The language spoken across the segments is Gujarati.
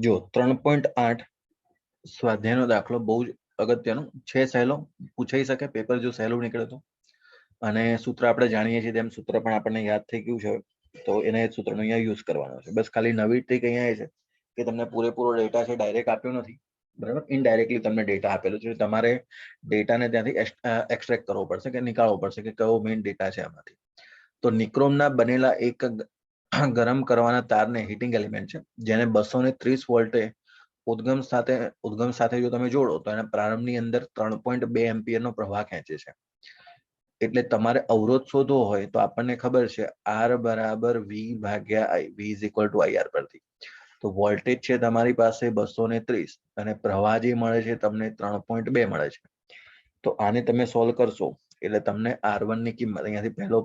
જો 3.8 સ્વાધ્યાયનો દાખલો બહુ જ અગત્યનો છે, સહેલો પૂછાઈ શકે પેપર જો સહેલું નીકળે તો, અને સૂત્ર આપણે જાણીએ છીએ તેમ સૂત્ર પણ આપણને યાદ થઈ ગયું છે, તો એને સૂત્રનો અહીંયા યુઝ કરવાનો છે. બસ ખાલી નવી ટ્રીક અહીંયા એ છે કે તમને પૂરેપૂરો ડેટા છે ડાયરેક્ટ આપ્યો નથી, બરાબર, ઇનડાયરેક્ટલી તમને ડેટા આપેલો છે, તમારે ડેટાને ત્યાંથી એક્સટ્રેક્ટ કરવો પડશે કે નીકાળવો પડશે કે કયો મેઇન ડેટા છે આમાંથી. તો નિક્રોમના બનેલા એક ગરમ કરવાના તારને હીટિંગ એલિમેન્ટ છે, જેને 230 વોલ્ટે ઉદ્ગમ સાથે જો તમે જોડો તો એના પ્રારંભની અંદર 3.2 એમ્પિયરનો પ્રવાહ ખેંચે છે. એટલે તમારે અવરોધ શોધવો હોય તો આપણને ખબર છે R બરાબર V ભાગ્યા I, V is equal two IR પરથી. તો વોલ્ટેજ છે તમારી પાસે 230 અને પ્રવાહ જે મળે છે તમને 3.2 મળે છે. તો આને તમે સોલ્વ કરશો એટલે તમને R1 ની કિંમત અહીંયાથી પહેલો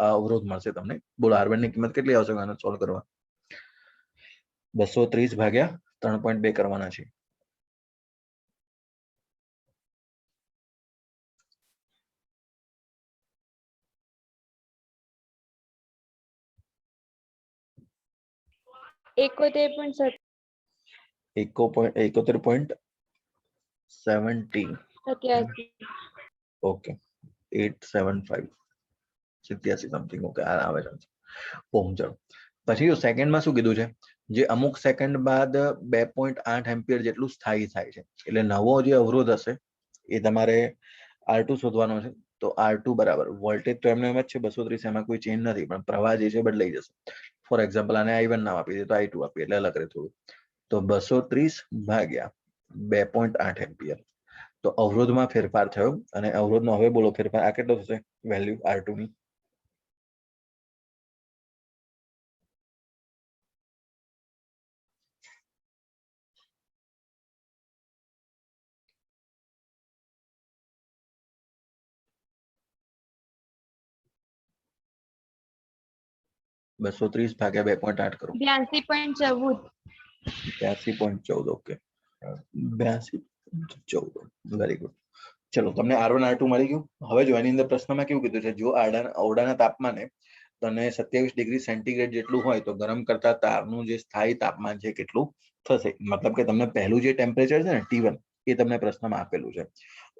અવરોધ મળશે તમને. બોલો R1 ની કિંમત કેટલી આવશે આને સોલ્વ કરવા? 230 ભાગ્યા 3.2 કરવાના છે. Okay 875 87 something. ઓકે આ આવે છે ઓમ. ચલો પછી જો સેકન્ડમાં શું કીધું છે, જે અમુક સેકન્ડ બાદ 2.8 એમ્પિયર જેટલું સ્થાયી થાય છે. એટલે નવો જે અવરોધ હશે એ તમારે R2 શોધવાનો છે. તો R2 બરાબર વોલ્ટેજ તો એમને એમ જ છે 230, એમાં કોઈ ચેન્જ નથી, પણ પ્રવાહ જે છે બદલાઈ જશે. ફોર એક્ઝામ્પલ આને I1 નામ આપી દે તો I2 આપીએ એટલે અલગ રહે થોડું. તો 230 ભાગ્યા 2.8 એમ્પિયર. તો અવરોધમાં ફેરફાર થયો અને અવરોધનો હવે બોલો ફેરફાર આ કેટલો થશે વેલ્યુ R2 ની? બસો 30 ભાગ્યા 2.8 કરો 82.14. ઓકે 82.14. Very good. ચલો તમને R1 R2 મળી ગયું. હવે જો એની અંદર પ્રશ્નમાં કેવું કીધું છે, જો ઓરડાના તાપમાને તને 27 ડિગ્રી સેન્ટીગ્રેડ જેટલું હોય તો ગરમ કરતા તારનું જે સ્થાયી તાપમાન છે કેટલું થશે. મતલબ કે તમને પહેલું જે ટેમ્પરેચર છે ને T1 એ તમને પ્રશ્નમાં આપેલું છે.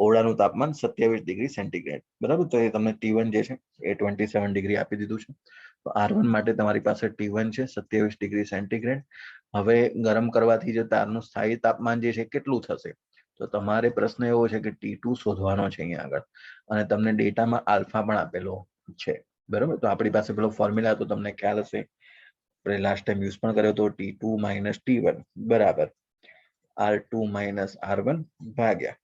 ઓરડાનું તાપમાન 27 ડિગ્રી સેન્ટીગ્રેડ, બરાબર. તો એ તમને T1 જે છે એ 27 ડિગ્રી આપી દીધું છે. તો R1 માટે તમારી પાસે T1 છે 27 ડિગ્રી સેન્ટીગ્રેડ. હવે ગરમ કરવાથી જે તારનું સ્થાયી તાપમાન જે છે કેટલું થશે, તો તમારે પ્રશ્ન એવો છે કે T2 શોધવાનો છે અહીંયા આગળ, અને તમને ડેટામાં આલ્ફા પણ આપેલો છે, બરાબર. તો આપણી પાસે પેલો ફોર્મ્યુલા તો તમને ખ્યાલ હશે, આપણે લાસ્ટ ટાઈમ યુઝ પણ કર્યો તો T2 માઇનસ T1 બરાબર R2 માઇનસ R1 ભાગ્યા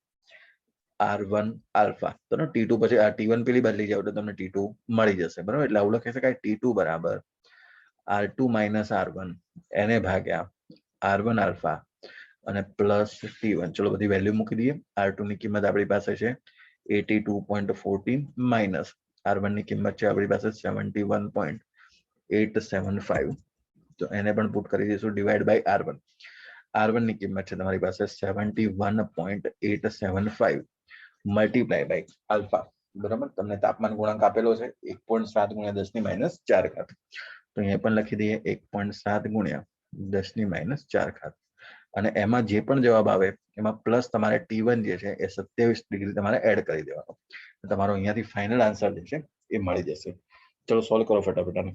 R1 આલ્ફા. તો T2 પછી આ T1 પેલી બદલી જાવ એટલે તમને T2 મળી જશે, બરાબર. એટલે આવું લખી શકાય T2 બરાબર R2 માઇનસ R1 એને ભાગ્યા R1 આલ્ફા અને પ્લસ T1. ચલો બધી વેલ્યુ મૂકી દઈએ. R2 ની કિંમત આપણી પાસે છે 82.14 માઇનસ R1 ની કિંમત છે આપણી પાસે 71.875. તો એને પણ પુટ કરી દઈશું ડિવાઈડ બાય R1. R1 ની કિંમત છે તમારી પાસે 71.875 મલ્ટીપ્લાય બાય આલ્ફા, બરાબર. તમને તાપમાન ગુણાંક આપેલો છે 1.7 ગુણ્યા 10 ની માઇનસ 4 ઘાત. તો અહીંયા પણ લખી દઈએ 1.7 ગુણ્યા 10 ની માઇનસ 4 ઘાત. અને એમાં જે પણ જવાબ આવે એમાં પ્લસ તમારે T1 જે છે એ 27 ડિગ્રી તમારે એડ કરી દેવાનો. તમારો અહીંયાથી ફાઇનલ આન્સર જે છે એ મળી જશે. ચલો સોલ્વ કરો ફટાફટ આને.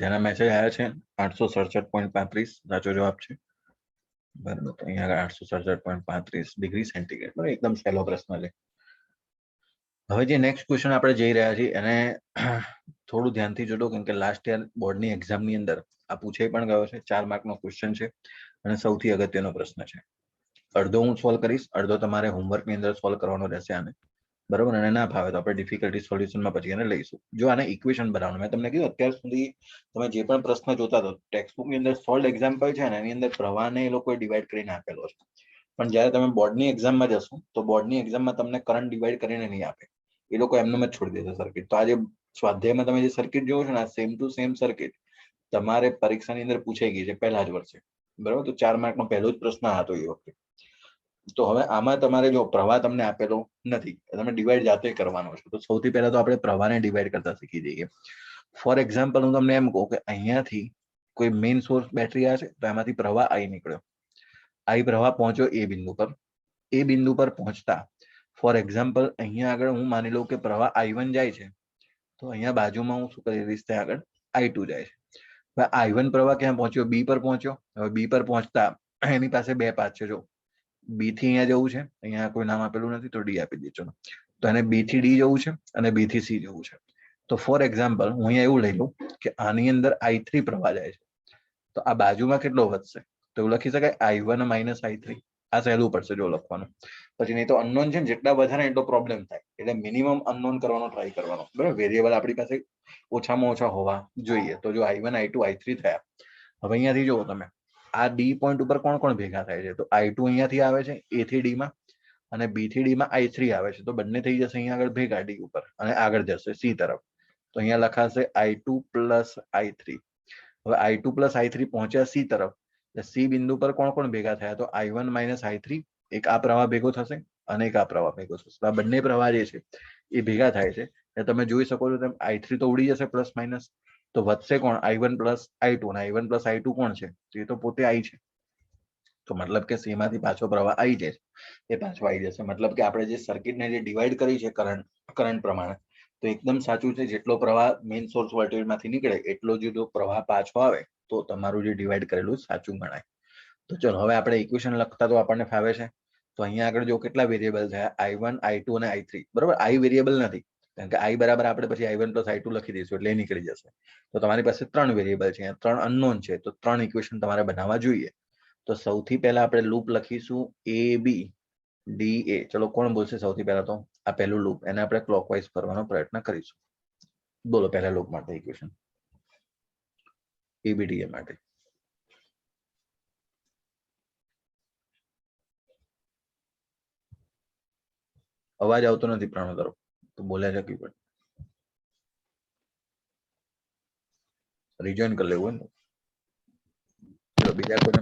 જેના મેસેજ આવ્યા છે 867.35 સાચો જવાબ છે, બરાબર. તો અહીંયા આગળ 867.35 ડિગ્રી સેન્ટીગ્રેડ, બરાબર. એકદમ સહેલો પ્રશ્ન છે. હવે જે નેક્સ્ટ ક્વેશ્ચન આપણે જઈ રહ્યા છીએ એને થોડું ધ્યાનથી જોડો, કેમ કે લાસ્ટ યર બોર્ડની એક્ઝામની અંદર આ પૂછાઈ પણ ગયો છે. 4 માર્કનો ક્વેશ્ચન છે અને સૌથી અગત્યનો પ્રશ્ન છે. અડધો હું સોલ્વ કરીશ, અડધો તમારે હોમવર્કની અંદર સોલ્વ કરવાનો રહેશે આને, બરાબર. અને ના ભાવે તો આપણે ડિફિકલ્ટી સોલ્યુશનમાં પછી એને લઈશું. જો આને ઇક્વેશન બનાવવાનું મેં તમને કીધું, અત્યાર સુધી તમે જે પણ પ્રશ્ન જોતા હતો ટેક્સ્ટબુકની અંદર સોલ્વ એક્ઝામ્પલ છે ને એની અંદર પ્રવાહને એ લોકોએ ડિવાઈડ કરીને આપેલો છે. પણ જ્યારે તમે બોર્ડની એક્ઝામમાં જશો તો બોર્ડની એક્ઝામમાં તમને કરંટ ડિવાઈડ કરીને નહીં આપે, એ લોકો એમને જ છોડી દેશે સર્કિટ. તો આજે સ્વાધ્યાયમાં તમે જે સર્કિટ જોવો છો ને સેમ ટુ સેમ સર્કિટ તમારે પરીક્ષાની અંદર પૂછાઈ ગઈ છે પહેલા જ વર્ષે, બરાબર. તો 4 માર્કનો પહેલો જ પ્રશ્ન હતો એ વખતે. તો હવે આમાં તમારે જો પ્રવાહ તમને આપેલો નથી, તમે ડિવાઈડ જાતે કરવાનો છે. તો સૌથી પહેલા તો આપણે પ્રવાહને ડિવાઈડ કરતા શીખી જઈએ. ફોર એક્ઝામ્પલ હું તમને એમ કહું કે અહીંયાથી કોઈ મેઇન સોર્સ બેટરી આવે છે, તો એમાંથી પ્રવાહ આઈ નીકળ્યો. આઈ પ્રવાહ પહોંચ્યો એ બિંદુ પર. એ બિંદુ પર પહોંચતા ફોર એક્ઝામ્પલ અહીંયા આગળ હું માની લઉં કે પ્રવાહ I1 જાય છે, તો અહીંયા બાજુમાં હું શું કરી દઈશ, ત્યાં આગળ I2 જાય છે. હવે I1 પ્રવાહ ક્યાં પહોંચ્યો? બી પર પહોંચ્યો. હવે બી પર પહોંચતા એની પાસે બે પાથ છે. જો બી થી અહીંયા જવું છે, અહીંયા કોઈ નામ આપેલું નથી તો ડી આપી દઈશું. તો એને બી થી ડી જવું છે અને બી થી સી જવું છે. તો ફોર એક્ઝામ્પલ હું અહીંયા એવું લઈ લઉં કે આની અંદર I3 પ્રવાહ જાય છે, તો આ બાજુમાં કેટલો વધશે? તો એવું લખી શકાય I1 માઇનસ I3. આ સહેલું પડશે જો લખવાનું. પછી નહીં તો અનનોન છે ને જેટલા વધારે એટલો પ્રોબ્લેમ થાય, એટલે મિનિમમ અનનોન કરવાનો ટ્રાય કરવાનો. બરાબર, વેરિયેબલ આપણી પાસે ઓછામાં ઓછા હોવા જોઈએ. તો જો I1 I2 I3 થયા. હવે અહીંયાથી જુઓ તમે, આ ડી પોઈન્ટ ઉપર કોણ કોણ ભેગા થાય છે? તો I2 અહીંયાથી આવે છે A થી D માં, અને B થી D માં I3 આવે છે. તો બંને થઈ જશે અહીંયા આગળ ભેગા ડી ઉપર, અને આગળ જશે C તરફ. તો અહીંયા લખાશે I2 પ્લસ I3. હવે I2 પ્લસ I3 પહોંચ્યા C તરફ, C બિંદુ પર કોણ કોણ ભેગા થયા? તો I1 માઇનસ I3, એક આ પ્રવાહ ભેગો થશે અને એક આ પ્રવાહ ભેગો થશે. આ બંને પ્રવાહ જે છે એ ભેગા થાય છે. તમે જોઈ શકો છો તેમ I3 તો ઉડી જશે પ્લસ માઇનસ, તો વધશે કોણ? I1 પ્લસ I2, અને I1 પ્લસ I2 કોણ છે? તો એ તો પોતે I છે. તો મતલબ કે C માંથી પાછો પ્રવાહ I છે એ પાછો આવી જશે. મતલબ કે આપણે જે સર્કિટને જે ડિવાઈડ કરી છે કરંટ પ્રમાણે, તો એકદમ સાચું છે. જેટલો પ્રવાહ મેઇન સોર્સ વોલ્ટેજ માંથી નીકળે એટલો જો પ્રવાહ પાછો આવે તો તમારું જે ડિવાઈડ કરેલું સાચું ગણાય. તો ચલો હવે આપણે ઇક્વેશન લખતા તો આપણને ફાવે છે. તો અહીંયા આગળ જો કેટલા વેરિયેબલ થયા? I1 I2 અને I3. બરોબર, I વેરિયેબલ નથી, કારણ કે I બરાબર આપણે પછી I1 પ્લસ I2 લખી દઈશું એટલે એ નીકળી જશે. તો તમારી પાસે 3 વેરિયેબલ છે, 3 અનનોન છે, તો 3 ઇક્વેશન તમારે બનાવવા જોઈએ. તો સૌથી પહેલા આપણે લૂપ લખીશું AB DA. ચલો કોણ બોલશે સૌથી પહેલા? તો આ પહેલું લૂપ, એને આપણે ક્લોકવાઇઝ કરવાનો પ્રયત્ન કરીશું. બોલો પહેલા લૂપ માટે ઇક્વેશન ABDA માટે. અવાજ આવતો નથી પ્રાણો તારો, તો બોલ્યા છે કીપડ રિજોઈન કરી લેવું ને. ચલો બીજા કોને?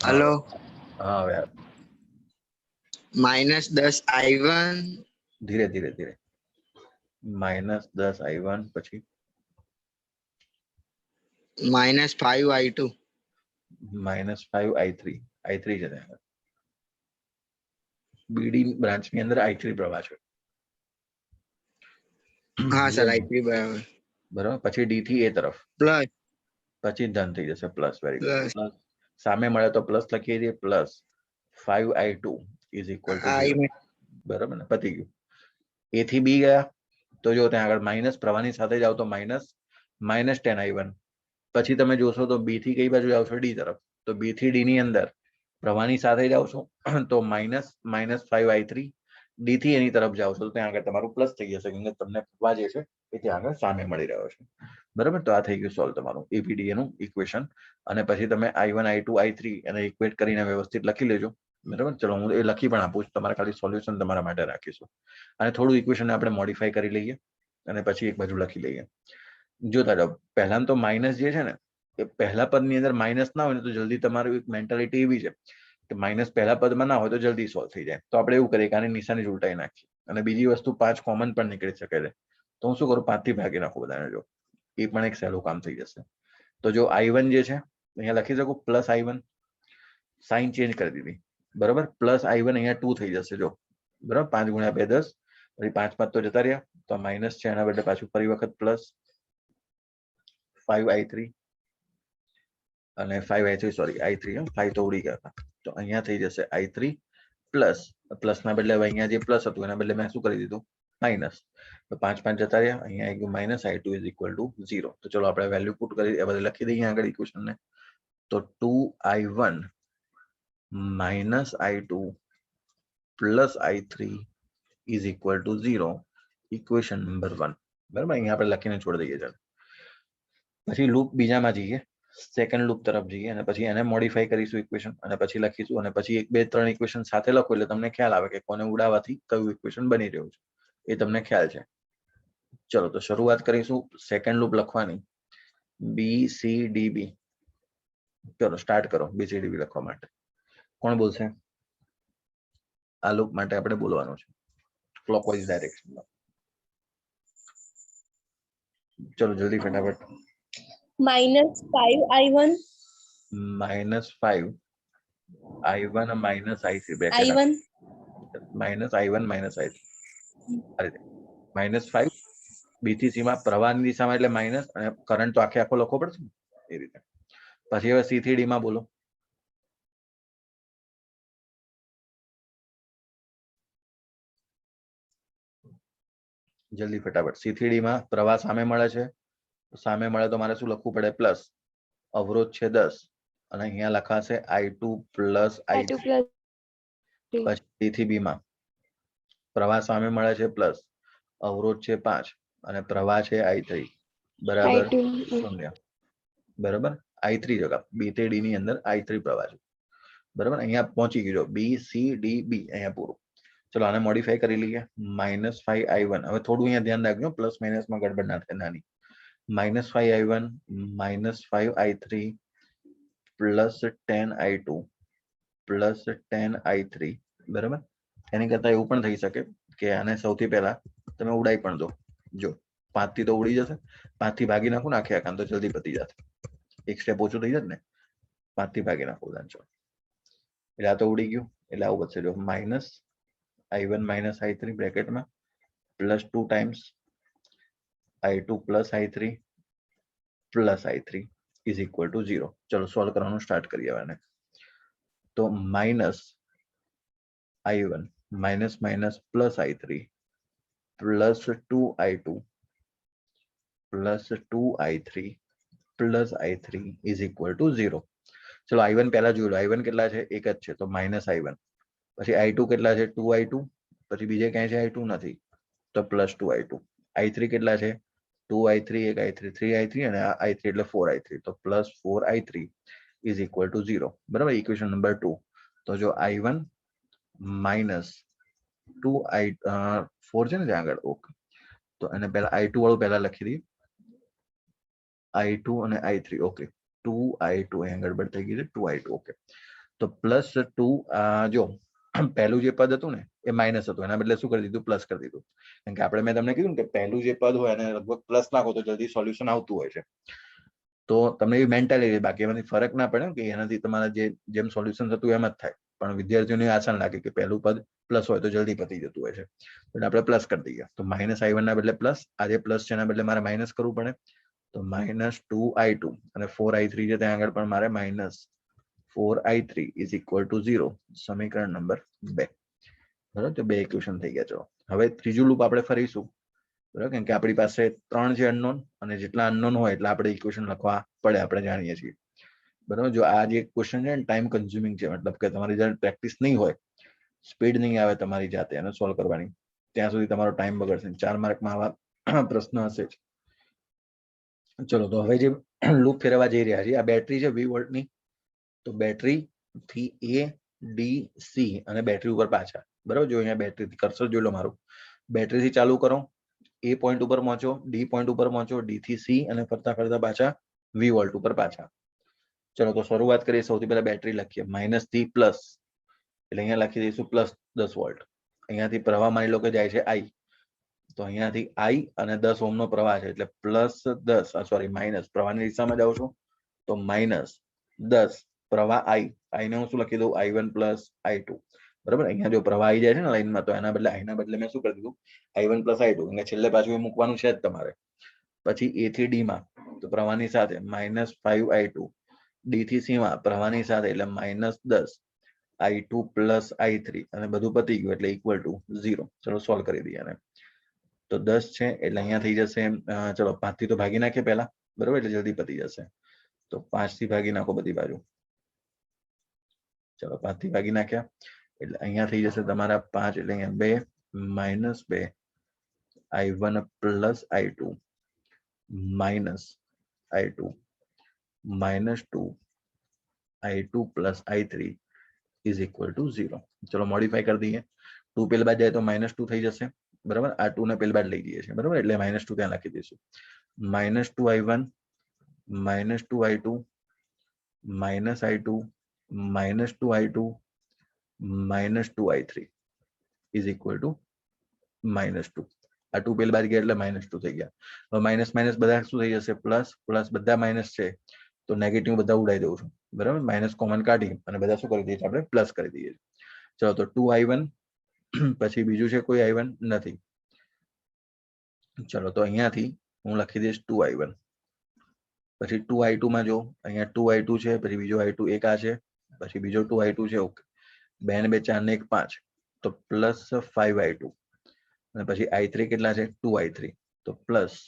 हेलो હા હવે -10 I1 ધીરે ધીરે ધીરે. -10 I1 પછી -5 I2 -5 I3. I3 છે ત્યાં બીડી બ્રાન્ચ ની અંદર I3 પ્રવાહ છે. हाँ सर I3 बराबर બરાબર, પછી ડી થી એ તરફ, प्लस પછી ધન થઈ જશે plus. Very good. Plus plus સામે મળે તો પ્લસ લખીએ છીએ, plus 5 I2 is equal to 0. બરાબર ને, પતી ગયું. એ થી બી ગયા તો જો ત્યાં આગળ માઇનસ પ્રવાહની સાથે જાવ તો -10 I1. પછી તમે જોશો તો બી થી કઈ બાજુ આવશો? ડી તરફ. તો બી થી ડી ની અંદર પ્રવાહની સાથે જાવ છો તો -5 I3. ડી થી એની તરફ જાવ છો તો ત્યાં આગળ તમારું પ્લસ થઈ જશે, કેમ કે તમને પ્રવાહ જે છે એ ત્યાં આગળ સામે મળી રહ્યો છે. બરાબર, તો આ થઈ ગયું સોલ્વ તમારું ABDA નું ઇક્વેશન. અને પછી તમે I1 I2 I3 એને ઇક્વેટ કરીને વ્યવસ્થિત લખી લેજો. બરાબર, ચલો હું એ લખી પણ આપું છું, તમારે ખાલી સોલ્યુશન તમારા માટે રાખીશું. અને થોડું ઇક્વેશન આપણે મોડિફાઈ કરી લઈએ અને પછી એક બાજુ લખી લઈએ. જોતા જાઓ, પહેલા તો માઇનસ જે છે ને એ પહેલા પદની અંદર માઇનસ ના હોય ને તો જલ્દી તમારું એક મેન્ટાલિટી એવી છે કે માઇનસ પહેલા પદમાં ના હોય તો જલ્દી સોલ્વ થઈ જાય. તો આપણે એવું કરીએ કે આની નિશાની ઉલટાઈ નાખીએ. અને બીજી વસ્તુ 5 કોમન પણ નીકળી શકે છે, તો હું શું કરું? 5 થી ભાગી નાખું બધાને. જો એ પણ એક સહેલું કામ થઈ જશે. તો જો I1 જે છે અહીંયા લખી શકું પ્લસ I1, સાઇન ચેન્જ કરી દીધી. બરાબર, પ્લસ I1 અહીંયા 2 થઈ જશે. જો બરાબર, 5 ગુણ્યા 2 10, પછી 5 5 તો જતા રહ્યા, તો માઇનસ છે, એના બદલે પાછું ફરી વખત પ્લસ 5 I3 અને 5 I3 સોરી I3 5 તો ઉડી ગયા હતા. તો અહીંયા થઈ જશે I3 પ્લસ, પ્લસ ના બદલે અહીંયા જે પ્લસ હતું એના બદલે મેં શું કરી દીધું? માઇનસ. તો 5 5 જતા રહ્યા, અહીંયા આવી ગયું -I2 ઇઝ ઇક્વલ ટુ 0. તો ચલો આપણે વેલ્યુ પુટ કરી એ બધે લખી દઈએ આગળ ઇક્વેશનને. તો 2I1 -I2 plus I3 is equal to 0, equation number 1. બરાબર, અહીંયા આપણે લખીને છોડી દઈએ. ચાલો પછી લૂપ બીજામાં જઈએ, સેકન્ડ લૂપ તરફ જઈએ અને પછી એને મોડિફાઈ કરીશું ઇક્વેશન, અને પછી લખીશું. અને પછી 1 2 3 ઇક્વેશન સાથે લખો એટલે તમને ખ્યાલ આવે કે કોને ઉડાવવાથી કયું ઇક્વેશન બની રહ્યું છે, એ તમને ખ્યાલ છે. ચલો તો શરૂઆત કરીશું સેકન્ડ લૂપ લખવાની. BCDB. ચલો સ્ટાર્ટ કરો BCDB લખવા માટે. કોણ બોલશે? આ લૂપ માટે આપણે બોલવાનું છે ક્લોકવાઇઝ ડાયરેક્શનમાં. ચલો જલ્દી ફટાફટ. -5i1 -5 i1 -i3 bracket i1 -i1 -i3 આ રીતે -5 બી થી સી માં પ્રવાહની દિશામાં એટલે માઇનસ અને કરંટ તો આખે આખો લખવો પડશે ને એ રીતે. પછી હવે સી થી ડી માં બોલો. જલ્દી ફટાફટ. સી થી ડી માં પ્રવાહ સામે મળે છે, સામે મળે તો મારે શું લખવું પડે? પ્લસ. અવરોધ છે 10 અને અહીંયા લખાશે i2 પ્લસ i3. પછી સી થી બી માં પ્રવાહ સામે મળે છે પ્લસ, અવરોધ છે 5 અને પ્રવાહ છે i3 બરાબર 0. બરાબર i3 જગા બી થી ડી ની અંદર i3 પ્રવાહ છે. બરાબર અહીંયા પહોંચી ગયો બી સી ડી બી અહીંયા પૂરું. ચલો આને મોડિફાઈ કરી લઈએ. -5i1 હવે થોડું અહીંયા ધ્યાન રાખજો, પ્લસ માઇનસ માં ગડબડ ના થાય નાની. -5i1 -5i3 plus 10i2 plus 10i3 બરાબર. એની કરતા એવું પણ થઈ શકે કે આને સૌથી પહેલા તમે ઉડાઈ પણ દો. જો 5 થી તો ઉડી જશે, 5 થી ભાગી નાખો ને આખે આખા તો જલ્દી પતી જશે. એક સ્ટેપ ઓછું થઈ જશે ને, 5 થી ભાગી નાખો ચલો. એટલે આ તો ઉડી ગયું એટલે આવું બચશે જો -i1 -i3 બ્રેકેટમાં plus 2 times i2 plus i3 plus i3 is equal to 0. ચલો સોલ્વ કરવાનું સ્ટાર્ટ કરીએ હવે. તો -i1 minus minus plus i3 plus 2i2 plus 2i3 plus i3 is equal to 0. ચલો i1 પહેલા જોઈ લો. i1 કેટલા છે? એક જ છે તો -i1. પછી i2 કેટલા છે? 2i2. પછી બીજે ક્યાંય છે i2 નથી તો પ્લસ 2i2. i3 કેટલા છે? 2i3 એક i3 3i3 અને i3 એટલે 4i3 તો plus 4i3 is equal to 0. બરાબર ઇક્વેશન નંબર 2. તો જો i1 માઇનસ 2i 4 છે ને ત્યાં આગળ. ઓકે તો એને પહેલા i2 વાળું પહેલા લખી દઈએ. i2 અને i3 ઓકે 2i2 અહીંયા ગડબડ થઈ ગઈ છે 2i2 ઓકે. તો પ્લસ 2 જો પહેલું જે પદ હતું ને એ માઇનસ હતું, એના બદલે શું કરી દીધું? પ્લસ કરી દીધું. કારણ કે આપણે મેં તમને કીધું ને કે પહેલું જે પદ હોય એને લગભગ પ્લસ નાખો તો જલ્દી સોલ્યુશન આવતું હોય છે. તો તમને એ મેન્ટાલિટી, બાકી એમાંથી ફરક ના પડે કે એનાથી તમારા જેમ સોલ્યુશન થતું એમ જ થાય. પણ વિદ્યાર્થીઓને આસાન લાગે કે પહેલું પદ પ્લસ હોય તો જલ્દી પતી જતું હોય છે એટલે આપણે પ્લસ કરી દઈએ. તો -i1 ના બદલે પ્લસ, આ જે પ્લસ છે એના બદલે મારે માઇનસ કરવું પડે તો -2i2 અને 4i3 છે ત્યાં આગળ પણ મારે -4i3 ઇઝ ઇક્વલ ટુ 0. સમીકરણ નંબર 2. બરાબર તો 2 ઇક્વેશન થઈ ગયા. ચલો હવે ત્રીજું લૂપ આપણે ફરીશું. બરાબર કેમ કે આપણી પાસે 3 છે અનનોન અને જેટલા અનનોન હોય એટલે આપણે ઇક્વેશન લખવા પડે, આપણે જાણીએ છીએ. બરાબર જો આ જે ક્વેશ્ચન છે ને ટાઈમ કન્ઝ્યુમિંગ છે, મતલબ કે તમારી જ્યારે પ્રેક્ટિસ નહીં હોય, સ્પીડ નહીં આવે તમારી જાતે એને સોલ્વ કરવાની, ત્યાં સુધી તમારો ટાઈમ બગડશે. 4 માર્કમાં આવા પ્રશ્ન હશે જ. ચલો તો હવે જે લૂપ ફેરવવા જઈ રહ્યા છે, આ બેટરી છે 20 વોલ્ટની. તો બેટરી થી એ ડી સી અને બેટરી ઉપર પાછા. બરાબર જો અહીંયા બેટરી કર્સર જોઈ લો મારું. બેટરી થી ચાલુ કરો, એ પોઈન્ટ ઉપર પહોંચો, ડી પોઈન્ટ ઉપર પહોંચો, ડી થી સી અને ફરતા ફરતા પાછા 20 વોલ્ટ ઉપર પાછા. ચલો તો શરૂઆત કરીએ. સૌથી પહેલા બેટરી લખીએ માઇનસ થી પ્લસ એટલે અહીંયા લખી દઈશું પ્લસ 10 વોલ્ટ. અહીંયાથી પ્રવાહ માની લો કે જાય છે I, તો અહીંયાથી I અને 10 ઓહ્મ નો પ્રવાહ છે એટલે +10 સોરી માઇનસ પ્રવાહની દિશામાં જાઉં છું તો -10 પ્રવાહ I ને હું શું લખી દઉં? i1 plus i2. બરાબર અહીંયા જો પ્રવાહ આવી જાય છે ને લાઈનમાં તો એના બદલે I ના બદલે મેં શું કરી દીધું? i1 plus i2. અહીંયા છેલ્લે પાછું એ મૂકવાનું છે જ તમારે. પછી A થી D માં તો પ્રવાહની સાથે -5i2, D થી C માં પ્રવાહની સાથે એટલે -10 i2 પ્લસ i3 અને બધું પતી ગયું એટલે ઇક્વલ ટુ 0. ચલો સોલ્વ કરી દઈએ આને. તો 10 છે એટલે અહીંયા થઈ જશે ચલો 5 થી તો ભાગી નાખીએ પહેલા. બરોબર એટલે જલ્દી પતી જશે. તો 5 થી ભાગી નાખો બધી બાજુ. ચલો 5 થી ભાગી નાખ્યા એટલે અહીંયા થઈ જશે તમારા 5 એટલે અહીંયા 2 -2 i1 plus i2 minus i2 -2 i2 plus i3 is equal to 0. ચલો મોડિફાઈ કરી દઈએ. 2 પેલ બાદ જાય તો -2 થઈ જશે. બરાબર આ 2 ને પેલ બાદ લઈ જઈએ છીએ. બરાબર એટલે -2 ત્યાં લખી દઈશું. -2i1 -2i2 -i2 -2i2 -2i3 is equal two -2. આ 2 પેલી બાજુ ગયા એટલે -2 થઈ ગયા. હવે માઇનસ માઇનસ બધા શું થઈ જશે? પ્લસ પ્લસ બધા માઇનસ છે તો નેગેટિવ બધા ઉડાઈ દઉં છું, બરાબર. માઇનસ કોમન કાઢી અને બધા શું કરી દઈએ છીએ આપણે? પ્લસ કરી દઈએ. ચલો તો 2i1 પછી બીજું છે કોઈ i1 નથી. ચલો તો અહીંયાથી હું લખી દઈશ 2i1. પછી 2i2 માં જો અહીંયા 2i2 છે, પછી બીજો i2 એક આ છે, પછી બીજો 2i2 છે. ઓકે, 2 ને 2 4 ને 1 5 તો પ્લસ 5i2 અને પછી i3 કેટલા છે? 2i3 તો plus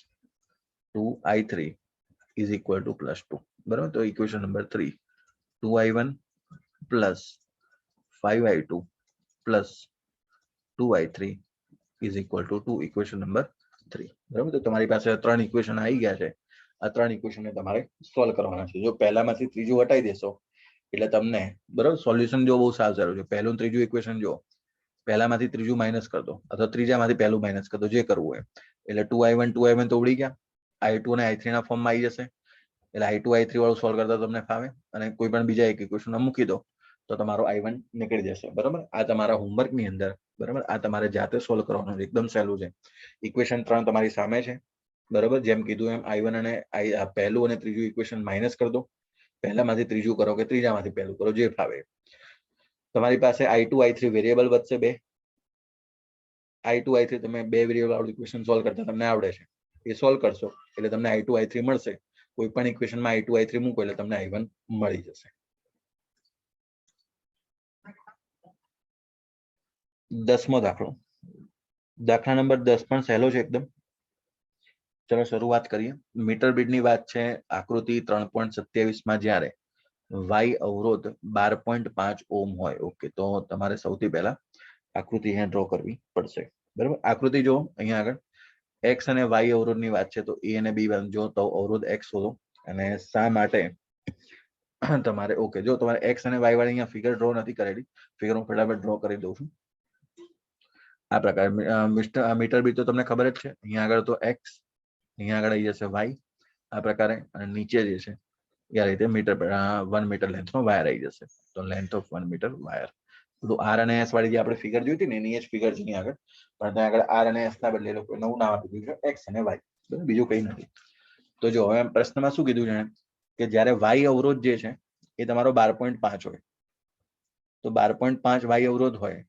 2i3 is equal two +2, બરાબર. તો equation number 3 2i1 plus 5i2 plus 2i3 is equal two 2, equation number 3, બરાબર. તો તમારી પાસે 3 ઇક્વેશન આવી ગયા છે. આ 3 ઇક્વેશનને તમારે સોલ્વ કરવાના છે. જો પહેલામાંથી ત્રીજું હટાવી દેશો એટલે તમને, બરાબર, સોલ્યુશન જો બહુ સારું છે. પહેલું ત્રીજું ઇક્વેશન જો પહેલામાંથી ત્રીજું માઇનસ કરી દો અથવા ત્રીજામાંથી પહેલું માઇનસ કરી દો, જે કરવું હોય. એટલે 2i1 તો ઉડી ગયા, i2 અને i3 ના ફોર્મમાં આવી જશે. એટલે i2 i3 વાળું સોલ્વ કરતા તમને ફાવે અને કોઈ પણ બીજા એક ઇક્વેશન મૂકી દો તો તમારો i1 નીકળી જશે, બરાબર. આ તમારા હોમવર્ક ની અંદર, બરાબર, આ તમારે જાતે સોલ્વ કરવાનું છે. એકદમ સહેલું છે. ઇક્વેશન 3 તમારી સામે છે, બરાબર. જેમ કીધું એમ i1 અને પહેલું અને ત્રીજું ઇક્વેશન માઇનસ કરી દો. પહેલામાંથી ત્રીજું કરો કે ત્રીજામાંથી પહેલું કરો, જે ફાવે. તમારી પાસે i2 i3 વેરિયેબલ વધશે બે. i2 i3 તમે બે વેરિયેબલ વાળું ઇક્વેશન સોલ્વ કરતા તમને આવડે છે. એ સોલ્વ કરશો એટલે તમને i2 i3 મળશે. કોઈ પણ ઇક્વેશનમાં i2 i3 મૂકો એટલે તમને i1 મળી જશે. 10મો દાખલો. દાખલા નંબર 10 પણ સહેલો છે એકદમ. ચલો શરૂઆત કરીએ. મીટર બીડની વાત છે. આકૃતિ 3.27 માં જ્યારે y અવરોધ 12.5 ઓમ હોય. ઓકે, તો તમારે સૌથી પહેલા આકૃતિ અહીંયા ડ્રો કરવી પડશે, બરાબર. આકૃતિ જો અહીંયા આગળ x અને y અવરોધની વાત છે. તો a અને b જો તો અવરોધ x શોધો. અને શા માટે તમારે, ઓકે, જો તમારે x અને y વાળી અહીંયા ફિગર ડ્રો નથી કરેલી, ફિગર હું ફટાફટ ડ્રો કરી દઉં છું. આ પ્રકાર મીટર બીડ તો તમને ખબર જ છે. અહીંયા આગળ તો x, અહીંયા આગળ આવી જશે y આ પ્રકારે, અને નીચે જે છે એ રીતે મીટર 1 મીટર લેન્થ નો વાયર આવી જશે. તો લેન્થ ઓફ 1 મીટર વાયર. બધું આર અને એસ વાળી જે આપણે ફિગર જોઈ હતી ને એની જ ફિગર છે અહીંયા આગળ, પણ ત્યાં આગળ આર અને એસ ના બદલે લોકો નવું નામ આપી દીધું છે એક્સ અને વાય, બીજું કઈ નથી. તો જો હવે પ્રશ્નમાં શું કીધું છે કે જ્યારે વાય અવરોધ જે છે એ તમારો 12.5 હોય. તો 12.5 વાય અવરોધ હોય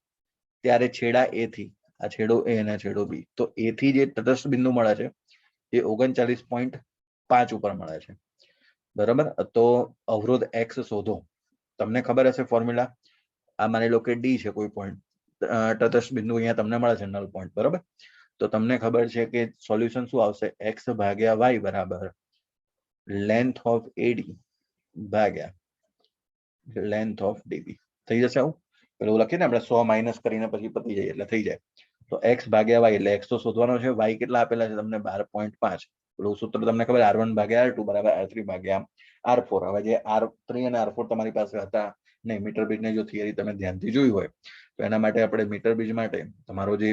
ત્યારે છેડા એ થી, આ છેડો એ અને છેડો બી, તો એ થી જે તટસ્થ બિંદુ મળે છે એ 39.5 ઉપર મળે છે, બરાબર. તો અવરોધ x શોધો. તમને ખબર હશે ફોર્મ્યુલા. આ માની લો કે ડી છે કોઈ પોઈન્ટ, તટસ્થ બિંદુ અહીંયા તમને મળે છે નલ પોઈન્ટ, બરાબર. તો તમને ખબર છે કે સોલ્યુશન શું આવશે? x ભાગ્યા y બરાબર લેન્થ ઓફ એડી ભાગ્યા લેન્થ ઓફ ડીબી થઈ જશે. આવું પેલું લખીએ ને આપણે 100 માઇનસ કરીને પછી પતી જાય એટલે થઈ જાય. તો x ભાગ્યા y એટલે x તો શોધવાનો છે, y કેટલા આપેલા છે તમને 12.5. પેલું સૂત્ર તમને ખબર r1 ભાગ્યા r2 બરાબર r3 ભાગ્યા r4. હવે જે r3 અને r4 તમારી પાસે હતા નહીં, મીટર બીજની જો થિયરી તમે ધ્યાનથી જોઈ હોય તો એના માટે આપણે મીટર બીજ માટે તમારો જે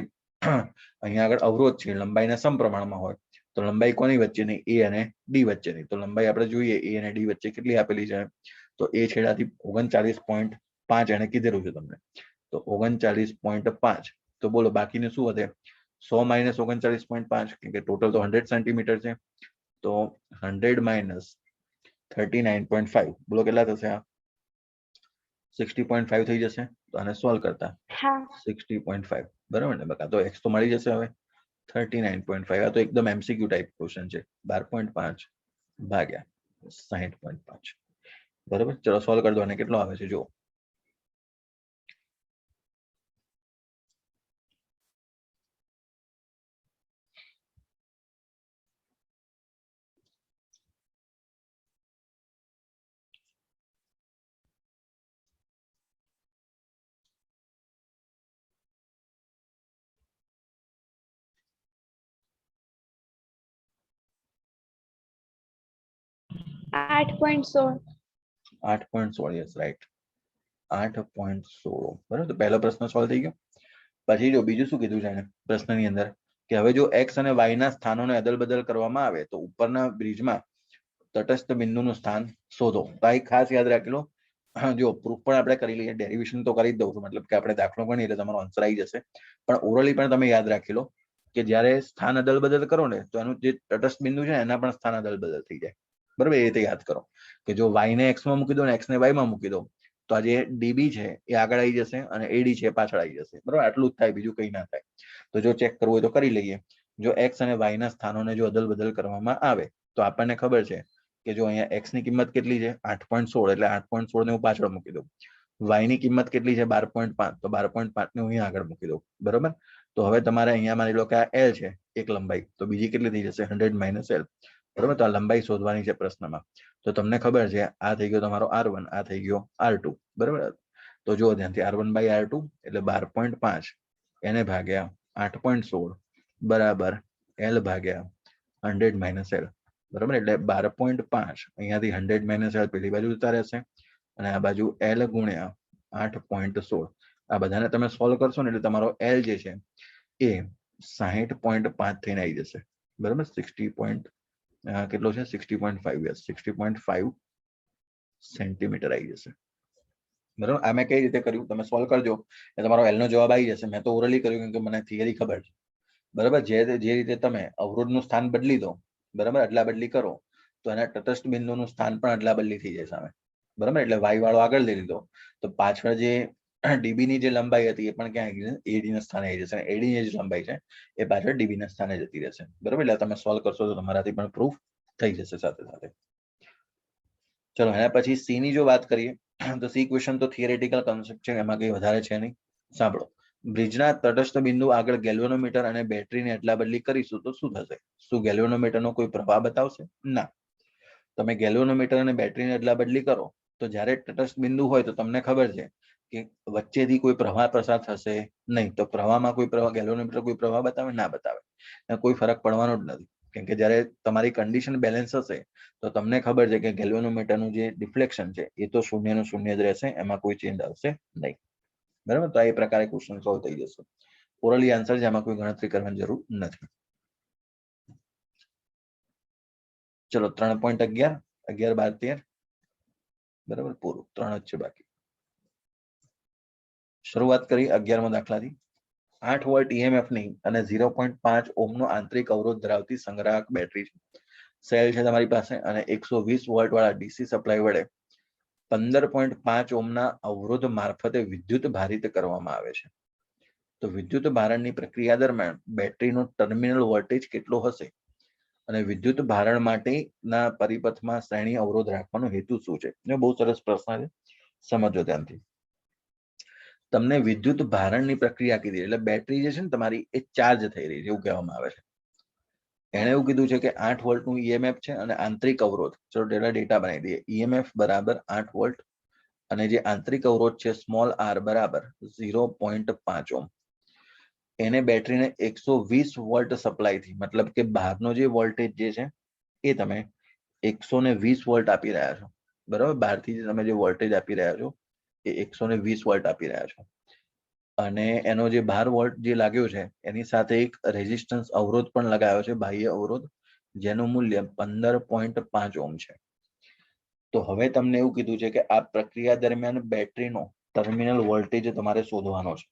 અહીંયા આગળ અવરોધ છે લંબાઈના સમપ્રમાણમાં હોય. તો લંબાઈ કોની વચ્ચેની? એ અને ડી વચ્ચેની. તો લંબાઈ આપણે જોઈએ એ અને ડી વચ્ચે કેટલી આપેલી છે? તો એ છેડાથી 39.5 એને કીધેલું છે તમને. તો 39.5. તો બોલો બાકીને શું વધે? 100 માઇનસ 39.5, કેમ કે ટોટલ તો 100 સેન્ટીમીટર છે. તો 100 માઇનસ 39.5, બોલો કેટલા થશે? આ 60.5 થઈ જશે. તો આને સોલ્વ કરતા 60.5, બરાબર ને? બકા તો x તો મળી જશે હવે 39.5. આ તો એકદમ એમસીક્યુ ટાઈપ ક્વેશ્ચન છે. 12.5 ભાગ્યા 60.5, બરાબર. ચલો સોલ્વ કરી દો. અને કેટલો આવે છે જો. $8.16. 8.16, યસ રાઈટ, 8.16, બરાબર. તો પહેલો પ્રશ્ન સોલ્વ થઈ ગયો. પછી જો બીજું શું કીધું છે એને પ્રશ્નની અંદર કે હવે જો x અને y ના સ્થાનોને અદલ બદલ કરવામાં આવે તો ઉપરના બ્રિજમાં તટસ્થ બિંદુનું સ્થાન શોધો. તો આ ખાસ યાદ રાખી લો. હા જો પ્રૂફ પણ આપણે કરી લઈએ, ડેરિવેશન તો કરી જ દઉં છું, મતલબ કે આપણે દાખલો ગણીએ એટલે તમારો આન્સર આવી જશે. પણ ઓરલી પણ તમે યાદ રાખી લો કે જ્યારે સ્થાન અદલ બદલ કરો ને તો એનું જે તટસ્થ બિંદુ છે એના પણ સ્થાન અદલ બદલ થઈ જાય. બરાબર, એ રીતે યાદ કરો કે જો y ને x માં મૂકી દો ને x ને y માં મૂકી દો તો આ જે ડીબી છે એ આગળ આવી જશે અને એડી છે પાછળ આવી જશે. બરાબર, આટલું જ થાય, બીજું કંઈ ના થાય. તો જો ચેક કરવું હોય તો કરી લઈએ. જો x અને y ના સ્થાનોને જો અદલ બદલ કરવામાં આવે તો આપણને ખબર છે કે જો અહીંયા x ની કિંમત કેટલી છે 8.16, એટલે 8.16 ને હું પાછળ મૂકી દઉં. y ની કિંમત કેટલી છે 12.5, તો 12.5 ને હું અહીંયા આગળ મૂકી દઉં. બરાબર, તો હવે તમારે અહીંયા માની લો કે આ l છે એક લંબાઈ, તો બીજી કેટલી થઈ જશે 100 - l. બરાબર, તો આ લંબાઈ શોધવાની છે પ્રશ્નમાં. તો તમને ખબર છે આ થઈ ગયો તમારો r1, આ થઈ ગયો r2. બરાબર, તો જો ધ્યાનથી r1/r2 એટલે 12.5 એને ભાગ્યા 8.16 બરાબર l ભાગ્યા 100 - l. બરાબર, એટલે 12.5 અહીંયાથી 100 - l પેલી બાજુ જતા રહેશે અને આ બાજુ l ગુણ્યા 8.16. આ બધાને તમે સોલ્વ કરશો ને એટલે તમારો l જે છે એ 60.5 થઈને આવી જશે. બરાબર, 60. કેટલો છે 60.5, 60.5 સેન્ટીમીટર આવી જશે. બરાબર, આ મેં કઈ રીતે કર્યું તમે સોલ્વ કરજો એટલે તમારો એલ નો જવાબ આવી જશે. મેં તો ઓરલી કર્યું કેમ કે મને થિયરી ખબર છે. બરાબર, જે રીતે તમે અવરોધનું સ્થાન બદલી દો, બરાબર, અદલા બદલી કરો તો એના તટસ્થ બિંદુનું સ્થાન પણ અદલા બદલી થઈ જાય સામે. બરાબર, એટલે વાય વાળો આગળ લઈ લીધો તો પાછળ જે ડીબી ની જે લંબાઈ હતી એ પણ ક્યાં આવી જશે એડી ના સ્થાને આવી જશે. એડી ની જે લંબાઈ છે એ પાછળ ડીબી ના સ્થાને જતી રહેશે. બરાબર, એટલે તમે સોલ્વ કરશો તો તમારાથી પણ પ્રૂફ થઈ જશે સાથે સાથે. ચલો એના પછી સી ની જો વાત કરીએ તો સી ક્વેશ્ચન તો થિયરેટિકલ કોન્સેપ્ટ છે, એમાં કઈ વધારે છે નહીં. સાંભળો, બ્રિજના તટસ્થ બિંદુ આગળ ગેલ્વેનોમીટર અને બેટરીની અદલા બદલી કરીશું તો શું થશે? શું ગેલ્વેનોમીટરનો કોઈ પ્રવાહ બતાવશે? ના. તમે ગેલ્વેનોમીટર અને બેટરીની અદલા બદલી કરો તો જ્યારે તટસ્થ બિંદુ હોય તો તમને ખબર છે કે વચ્ચેથી કોઈ પ્રવાહ પસાર થશે નહીં. તો પ્રવાહમાં કોઈ પ્રવાહ, ગેલ્વેનોમીટર કોઈ પ્રવાહ બતાવે? ના બતાવે. કોઈ ફરક પડવાનો જ નથી, કેમ કે જ્યારે તમારી કન્ડિશન બેલેન્સ હશે તો તમને ખબર છે કે ગેલ્વેનોમીટરનું જે ડિફ્લેક્શન છે એ તો શૂન્યનું શૂન્ય જ રહેશે, એમાં કોઈ ચેન્જ આવશે નહીં. બરાબર, તો આ એ પ્રકારે ક્વેશ્ચન સોલ્વ થઈ જશે. ઓરલી આન્સર છે, એમાં કોઈ ગણતરી કરવાની જરૂર નથી. ચલો 3.11, 11, 12, 13. બરાબર, પૂરું, 3 જ છે બાકી. શરૂઆત કરી 11મો દાખલાથી. 8 વોલ્ટ ઈએમએફ ની અને 0.5 ઓહ્મનો આંતરિક અવરોધ ધરાવતી સંગ્રાહક બેટરી છે. સેલ છે તમારી પાસે અને 120 વોલ્ટ વાળા ડીસી સપ્લાય વડે 15.5 ઓહ્મના અવરોધ મારફતે વિદ્યુત ભારિત કરવામાં આવે છે. તો વિદ્યુત ભારણની પ્રક્રિયા દરમિયાન બેટરીનો ટર્મિનલ વોલ્ટેજ કેટલો હશે અને વિદ્યુત ભારણ માટેના પરિપથમાં શ્રેણી અવરોધ રાખવાનો હેતુ શું છે? બહુ સરસ પ્રશ્ન છે, સમજો ધ્યાનથી. તમને વિદ્યુત ભારણની પ્રક્રિયા કીધી એટલે બેટરી જે છે ને તમારી એ ચાર્જ થઈ રહી છે એવું કહેવામાં આવે છે. એણે એવું કીધું છે કે 8 વોલ્ટનું ઈએમએફ છે અને આંતરિક અવરોધ, ચલો ડેટા બનાવી દઈએ. ઈએમએફ બરાબર 8 વોલ્ટ અને જે આંતરિક અવરોધ છે સ્મોલ આર બરાબર 0.5 ઓહ્મ. એને બેટરીને 120 વોલ્ટ સપ્લાયથી, મતલબ કે બહારનો જે વોલ્ટેજ જે છે એ તમે 120 વોલ્ટ આપી રહ્યા છો. બરાબર, બહારથી તમે જે વોલ્ટેજ આપી રહ્યા છો એ 120 વોલ્ટ આપી રહ્યા છો અને એનો જે 12 વોલ્ટ જે લાગ્યો છે એની સાથે એક રેઝિસ્ટન્સ અવરોધ પણ લગાવ્યો છે, બાહ્ય અવરોધ, જેનું મૂલ્ય 15.5 ઓહ્મ છે. તો હવે તમને એવું કીધું છે કે આ પ્રક્રિયા દરમિયાન બેટરીનો ટર્મિનલ વોલ્ટેજ તમારે શોધવાનો છે.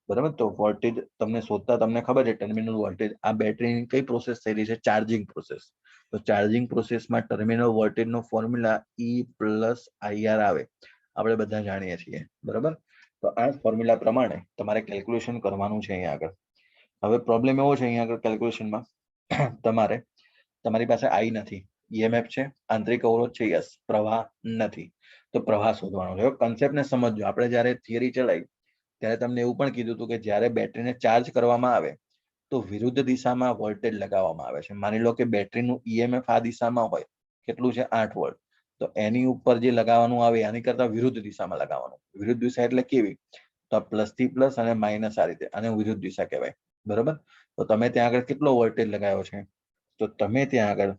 બરાબર, તો વોલ્ટેજ તમને શોધતા તમને ખબર છે ટર્મિનલ વોલ્ટેજ, આ બેટરીની કઈ પ્રોસેસ થઈ રહી છે? Charging process. તો ચાર્જિંગ પ્રોસેસમાં ટર્મિનલ વોલ્ટેજનો ફોર્મ્યુલા E+IR આવે, આપણે બધા જાણીએ છીએ. બરાબર, તો આ ફોર્મ્યુલા પ્રમાણે તમારે કેલ્ક્યુલેશન કરવાનું છે અહીંયા આગળ. હવે પ્રોબ્લેમ એવો છે અહીંયા આગળ કેલ્ક્યુલેશનમાં, તમારી પાસે I નથી, ઈએમએફ છે, આંતરિક અવરોધ છે, યસ, પ્રવાહ નથી. તો પ્રવાહ શોધવાનો છે. કન્સેપ્ટને સમજો. આપણે જ્યારે થિયરી ચલાવી ત્યારે તમને એવું પણ કીધું હતું કે જ્યારે બેટરીને ચાર્જ કરવામાં આવે તો વિરુદ્ધ દિશામાં વોલ્ટેજ લગાવવામાં આવે છે. માની લો કે બેટરીનું ઈએમએફ આ દિશામાં હોય, કેટલું છે 8 વોલ્ટ, તો એની ઉપર જે લગાવવાનું આવે આની કરતા વિરુદ્ધ દિશામાં લગાવવાનું. વિરુદ્ધ દિશા એટલે કેવી? તો પ્લસ થી પ્લસ અને માઇનસ, આ રીતે, આને વિરુદ્ધ દિશા કહેવાય. બરાબર, તો તમે ત્યાં આગળ કેટલો વોલ્ટેજ લગાવ્યો છે? તો તમે ત્યાં આગળ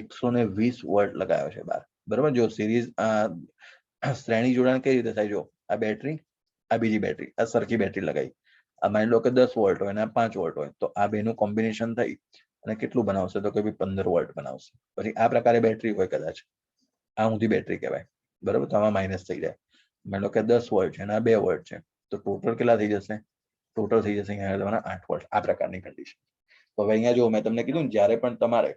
120 વોલ્ટ લગાવ્યો છે બહાર. બરાબર, જો સિરીઝ શ્રેણી જોડાણ કઈ રીતે થાય? જો આ બેટરી, આ બીજી બેટરી, આ સરખી બેટરી લગાવી, આ માની લો કે 10 વોલ્ટ હોય અને 5 વોલ્ટ હોય, તો આ બેનું કોમ્બિનેશન થઈ અને કેટલું બનાવશે? તો કે 15 વોલ્ટ બનાવશે. પછી આ પ્રકારે બેટરી હોય કદાચ, આ ઊંધી બેટરી કહેવાય. બરાબર, તો આમાં માઇનસ થઈ જાય. માનો કે 10 વોલ્ટ છે અને આ 2 વોલ્ટ છે, તો ટોટલ કેટલા થઈ જશે? ટોટલ થઈ જશે અહીંયા તમારા 8 વોલ્ટ. આ પ્રકારની કન્ડિશન. તો હવે અહીંયા જો મેં તમને કીધું ને, જ્યારે પણ તમારે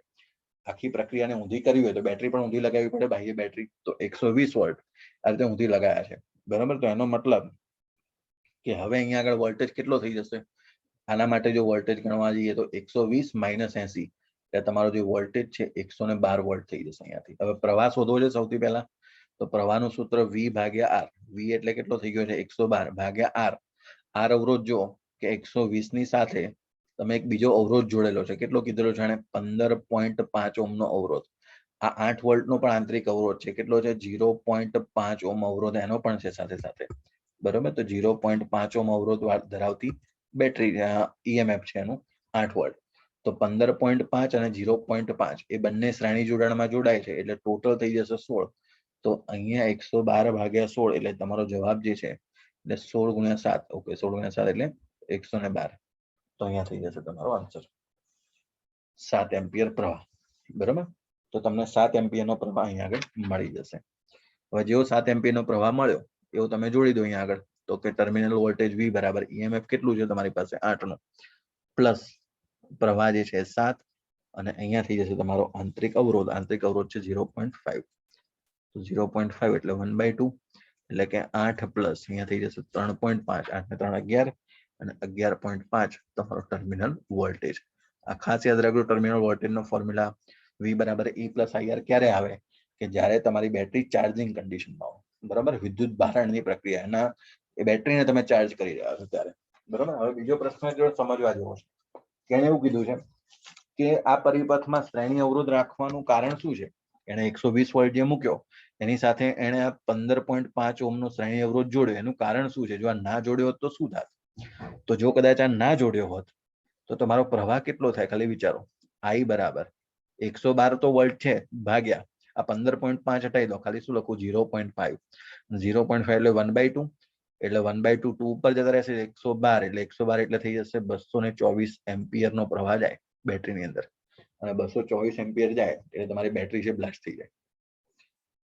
આખી પ્રક્રિયાને ઊંધી કરવી હોય તો બેટરી પણ ઊંધી લગાવવી પડે, બાહ્ય બેટરી. તો 120 વોલ્ટ આ રીતે ઊંધી લગાયા છે, બરાબર. તો એનો મતલબ કે હવે અહીંયા આગળ વોલ્ટેજ કેટલો થઈ જશે? આના માટે જો વોલ્ટેજ ગણવા જઈએ તો 120 માઇનસ 80 એટલે તમારો જે વોલ્ટેજ છે 112 વોલ્ટ થઈ જશે અહીંયાથી. હવે પ્રવાહ શોધવો છે સૌથી પહેલા, તો પ્રવાહનું સૂત્ર V ભાગ્યા R. V એટલે કેટલો થઈ ગયો છે? 112 ભાગ્યા R. R અવરોધ જો કે 120 ની સાથે તમે એક બીજો અવરોધ જોડેલો છે, કેટલો કીધેલો છે એને? 15.5 ઓહ્મ નો અવરોધ. આ 8 વોલ્ટ નો પણ આંતરિક અવરોધ છે, કેટલો છે? 0.5 ઓહ્મ અવરોધ એનો પણ છે સાથે સાથે, બરોબર. તો 0.5 ઓહ્મ અવરોધ ધરાવતી બેટરી EMF છે એનું 8 વોલ્ટ. તો 15.5 અને 0.5 એ બંને શ્રેણી જોડાણમાં જોડાય છે, એટલે ટોટલ થઈ જશે 16. તો અહીંયા 112 ભાગ્યા 16 એટલે તમારો જવાબ જે છે એટલે 16 ગુણ્યા 7. ઓકે, 16 ગુણ્યા 7 એટલે 112. તો અહીંયા થઈ જશે તમારો આન્સર 7 એમ્પિયર પ્રવાહ, બરાબર. તો તમને 7 એમ્પિયર નો પ્રવાહ અહીંયા આગળ મળી જશે. હવે જેવો 7 એમ્પિયર નો પ્રવાહ મળ્યો એવું તમે જોડી દો અહીંયા આગળ. તો કે ટર્મિનલ વોલ્ટેજ V બરાબર EMF કેટલું છે તમારી પાસે? 8 નું પ્લસ પ્રવાહ જે છે 7 અને અહીંયા થઈ જશે તમારો આંતરિક અવરોધ. આંતરિક અવરોધ છે 0.5. તો 0.5 એટલે 1/2 એટલે કે 8 પ્લસ અહીંયા થઈ જશે 3.5. 8 ને 3 11 અને 11.5 તમારો ટર્મિનલ વોલ્ટેજ. આ ખાસ યાદ રાખજો, ટર્મિનલ વોલ્ટેજ નો ફોર્મ્યુલા V બરાબર E પ્લસ IR ક્યારે આવે? કે જ્યારે તમારી બેટરી ચાર્જિંગ કન્ડિશનમાં હોય, બરાબર. વિદ્યુત ભારણની પ્રક્રિયા, એના એ બેટરીને તમે ચાર્જ કરી રહ્યા છો ત્યારે, બરાબર. હવે બીજો પ્રશ્ન જો સમજવા જેવો છે, કે એને એવું કીધું છે કે આ પરિપથમાં શ્રેણી અવરોધ રાખવાનું કારણ શું છે? એને 120 વોલ્ટ જે મૂક્યો એની સાથે એને 15.5 ઓહ્મ નો શ્રેણી અવરોધ જોડ્યો, એનું કારણ શું છે? જો આ ના જોડ્યો હોત તો શું થાત? તો જો કદાચ આ ના જોડ્યો હોત તો તમારો પ્રવાહ કેટલો થાય? ખાલી વિચારો. I બરાબર 112 તો વોલ્ટ છે ભાગ્યા આ 15.5 હટાવી દો, ખાલી શું લખું? 0.5. 0.5 એટલે 1/2 એટલે 1/2 2 ઉપર જતા રહેશે 112 એટલે 112 એટલે થઈ જશે 224 એમ્પિયર નો પ્રવાહ જાય બેટરીની અંદર. અને 224 એમ્પિયર જાય એટલે તમારી બેટરી છે બ્લાસ્ટ થઈ જાય,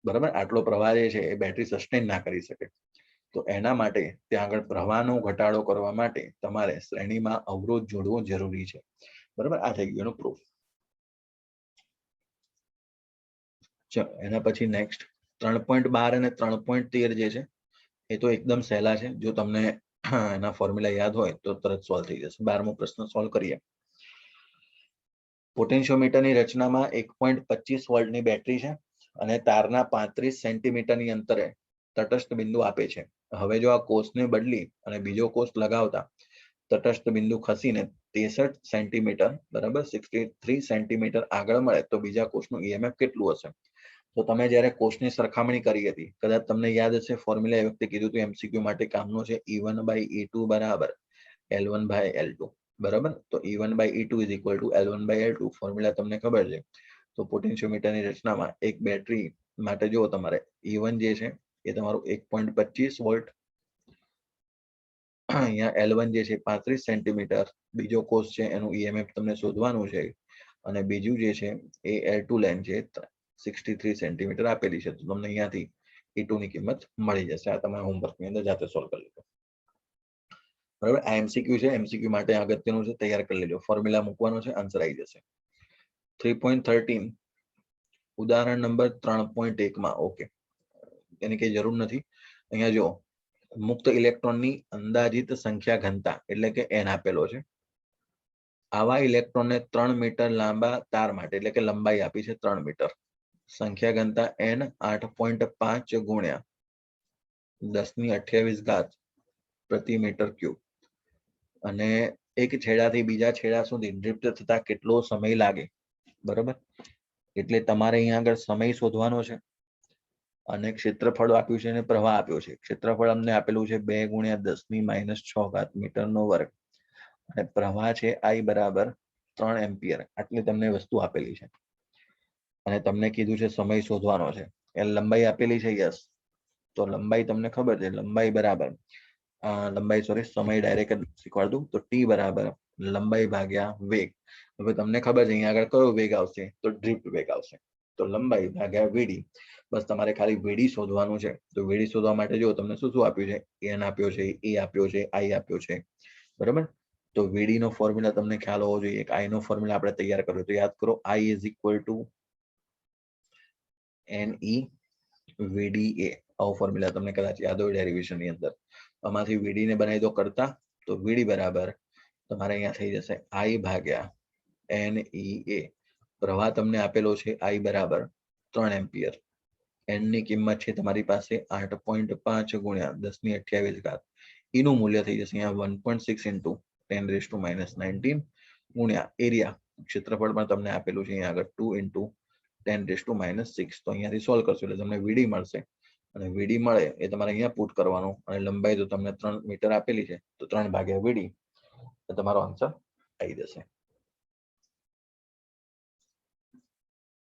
બરાબર. આટલો પ્રવાહ જે છે એ બેટરી સસ્ટેન ના કરી શકે. તો એના માટે ત્યાં આગળ પ્રવાહનો ઘટાડો કરવા માટે તમારે શ્રેણીમાં અવરોધ જોડવો જરૂરી છે, બરાબર. આ થઈ ગયું એનો પ્રૂફ. ચલો એના પછી નેક્સ્ટ 3.12 અને 3.13 જે છે એ તો એકદમ સહેલા છે. જો તમને એના ફોર્મ્યુલા યાદ હોય તો તરત સોલ્વ થઈ જશે. 12મો પ્રશ્ન સોલ્વ કરીએ. પોટેન્શિયોમીટરની રચનામાં 1.25 વોલ્ટની બેટરી છે અને તારના 35 સેન્ટીમીટરની અંતરે તટસ્થ બિંદુ આપે છે. હવે જો આ કોષને બદલી અને બીજો કોષ લગાવતા તટસ્થ બિંદુ ખસીને 63 સેન્ટીમીટર, બરાબર, 63 સેન્ટીમીટર આગળ મળે તો બીજા કોષનું EMF કેટલું હશે? તો તમે જ્યારે કોષની સરખામણી કરી હતી, કદાચ તમને યાદ હશે ફોર્મ્યુલા એ વખતે કીધું હતું MCQ માટે કામનું છે, E1/E2 બરાબર L1/L2, બરાબર. તો E1/E2 is equal two L1/L2 formula તમને ખબર છે. તો પોટેન્શિયોમીટરની રચનામાં એક બેટરી માટે જો તમારે E1 જે છે એ તમારું 1.25 વોલ્ટ, અહીંયા L1 જે છે 35 સેન્ટીમીટર, બીજો કોષ છે એનું EMF તમને શોધવાનું છે, અને બીજું જે છે એ L2 લાઈન છે 63 સેન્ટીમીટર આપેલી છે. તો તમને અહીંયાથી E2 ની કિંમત મળી જશે. આ તમે હોમવર્કની અંદર જાતે સોલ્વ કરી લેજો, બરાબર. આ MCQ છે, MCQ માટે અગત્યનું છે, તૈયાર કરી લેજો. ફોર્મ્યુલા મૂકવાનો છે, આન્સર આવી જશે. 3.13 ઉદાહરણ નંબર 3.1 માં ઓકે, એની કઈ જરૂર નથી. અહીંયા જો મુક્ત ઇલેક્ટ્રોનની અંદાજિત સંખ્યા ઘનતા એટલે કે n આપેલો છે. આવા ઇલેક્ટ્રોનને 3 મીટર લાંબા તાર માટે એટલે કે લંબાઈ આપી છે 3 મીટર, સંખ્યા ઘનતા n 8.5 ગુણ્યા 1028 પ્રતિ મીટર ક્યુબ, અને એક છેડાથી બીજા છેડા સુધી ડ્રિફ્ટ થતા કેટલો સમય લાગે, બરાબર. એટલે તમારે અહીંયા આગળ સમય શોધવાનો છે અને ક્ષેત્રફળ આપ્યું છે અને પ્રવાહ આપ્યો છે. ક્ષેત્રફળ અમને આપેલું છે 2 ગુણ્યા 10⁻⁶ મીટર નો વર્ગ અને પ્રવાહ છે I બરાબર 3 એમ્પિયર. આટલી તમને વસ્તુ આપેલી છે અને તમને કીધું છે સમય શોધવાનો છે. એ લંબાઈ આપેલી છે, યસ. તો લંબાઈ તમને ખબર છે, લંબાઈ બરાબર સમય ડાયરેક્ટ શીખવાડ દઉં તો T બરાબર લંબાઈ ભાગ્યા વેગ. હવે તમને ખબર છે અહીંયા આગળ કયો વેગ આવશે? તો ડ્રિફ્ટ વેગ આવશે, તો લંબાઈ ભાગ્યા વીડી. બસ તમારે ખાલી વીડી શોધવાનું છે. તો વીડી શોધવા માટે જો તમને શું શું આપ્યું છે, એન આપ્યો છે, એ આપ્યો છે, આઈ આપ્યો છે, બરાબર. તો વીડી નો ફોર્મ્યુલા તમને ખ્યાલ હોવો જોઈએ. આઈ નો ફોર્મ્યુલા આપણે તૈયાર કર્યો તો યાદ કરો, આઈ is equal two NE VDA. આવો ફોર્મ્યુલા તમને કદાચ યાદ હોય ડેરિવેશન ની અંદર. આમાંથી VD ને બનાવી દો કરતા, તો VD બરાબર તમારે અહીંયા થઈ જશે I ભાગ્યા NEA. પ્રવાહ તમને આપેલો છે I બરાબર 3 એમ્પિયર. n ની કિંમત છે તમારી પાસે 8.5 ગુણ્યા 10⁻28. E નું મૂલ્ય થઈ જશે અહીંયા 1.6 ઇન્ટુ 10⁻−19 ગુણ્યા એરિયા, ક્ષેત્રફળ પણ તમને આપેલું છે અહીંયા આગળ 2 ઇન્ટુ 10⁻6. તો અહીંયાથી સોલ્વ કરશો એટલે તમને VD મળશે, અને VD મળે એ તમારે અહીંયા પુટ કરવાનું, અને લંબાઈ તો તમને 3 મીટર આપેલી છે તો 3 ભાગ્યા VD, તમારો આન્સર આવી જશે.